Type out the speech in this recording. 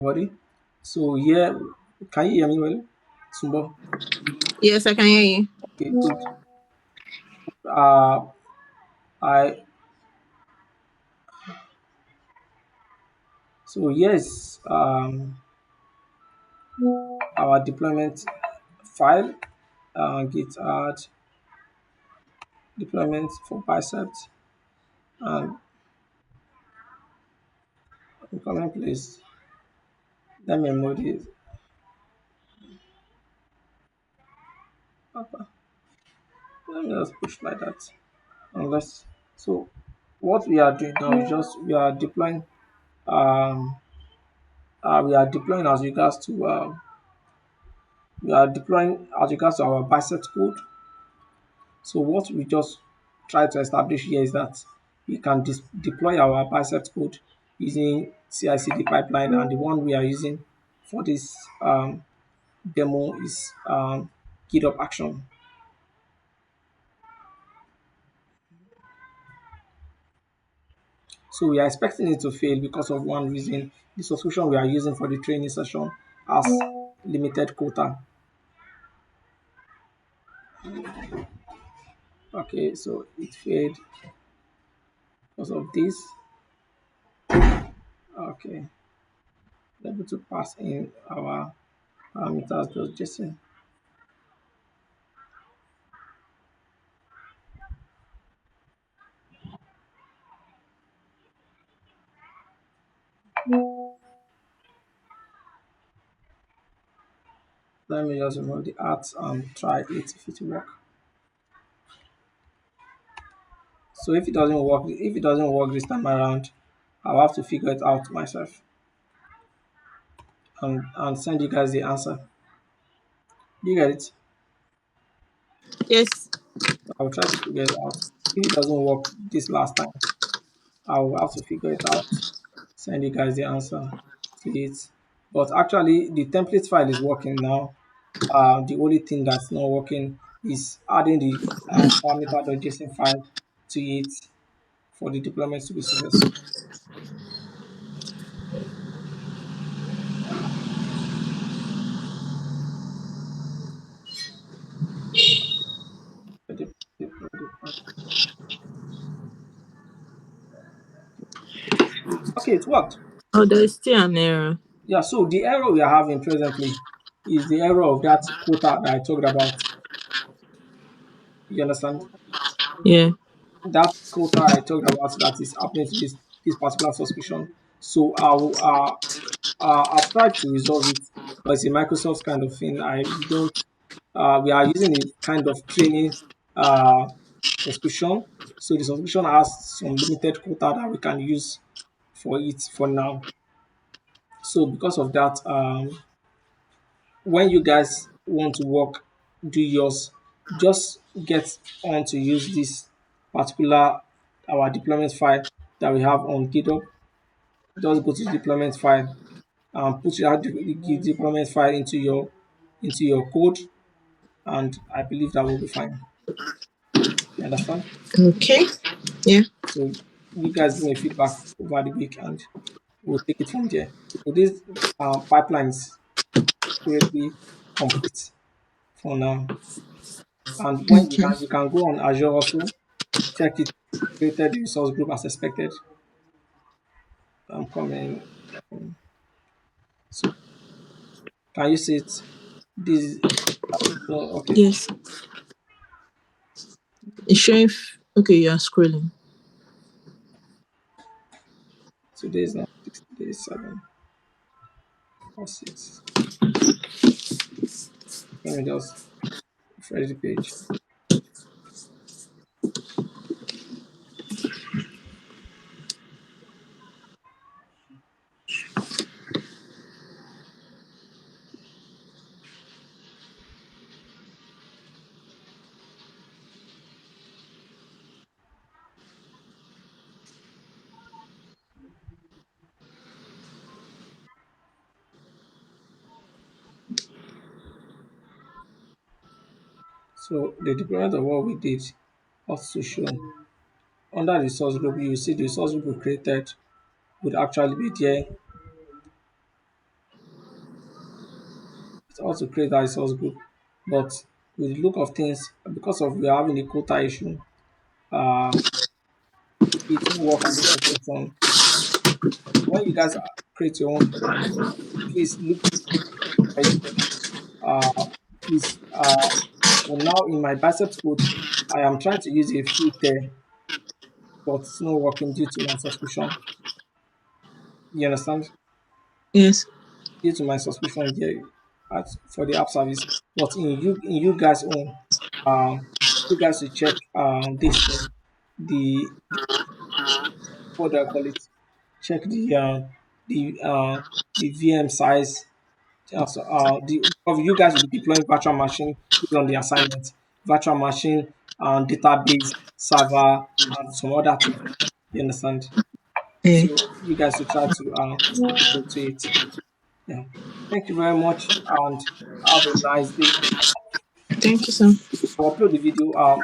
Everybody. So yeah, can you hear me well? Sumbo. Yes, I can hear you. Okay, good. Uh, I so yes, our deployment file, git add deployment for Bicep and deployment place. Let me move it. Papa, let me just push like that. Unless so, what we are doing now is just um we are deploying as regards to our Bicep code. So what we just try to establish here is that we can deploy our bicep code using CI/CD pipeline, and the one we are using for this demo is GitHub Action. So we are expecting it to fail because of one reason: the subscription we are using for the training session has limited quota. Okay, so it failed because of this. Okay, able to pass in our parameters.json. Let me just remove the art and try it if it work. So if it doesn't work this time around, I'll have to figure it out myself and send you guys the answer. Do you get it? Yes. I'll try to figure it out. If it doesn't work this last time, I'll have to figure it out, send you guys the answer to it. But actually, the template file is working now. The only thing that's not working is adding the parameter.json file to it for the deployment to be successful. Okay, it worked. Oh, there's still an error. Yeah, so the error we are having presently is the error of that quota that I talked about. You understand? Yeah. That quota I talked about that is happening to this particular subscription. So I've tried to resolve it, but it's a Microsoft kind of thing. I we don't we are using a kind of training subscription. So the subscription has some limited quota that we can use for it for now. So because of that, when you guys want to work, do yours, just get on to use this particular our deployment file that we have on GitHub. Just go to the deployment file and put that deployment file into your code, and I believe that will be fine. You understand? Okay. Yeah. So you guys give me feedback over the week, and we'll take it from there. So this pipeline is currently complete for now. And when Okay. you can go on Azure also, check it, created the resource group as expected. I'm coming. So can you see it? This no, okay. Yes. It's showing. Okay, you are scrolling. Today is not 6 days, 7 or 6. Let me just refresh the page. So the deployment of what we did also shown under the source group. You see the source group we created would actually be there. It's also create a resource group. But with the look of things, because of we are having a quota issue, uh, it won't work at this situation. When you guys create your own, please look at it. Uh, please, for now in my biceps code, I am trying to use a filter, but it's not working due to my subscription. You understand? Yes. Due to my subscription there for the app service. But in you guys own, you guys should check this thing, the what do I call it? Check the the VM size. Of you guys will be deploying virtual machine based on the assignment, virtual machine, database, server, and some other thing. You understand? Yeah. So you guys should try to look into it. Yeah. Thank you very much, and have a nice day. Thank you, sir. I'll upload the video tomorrow.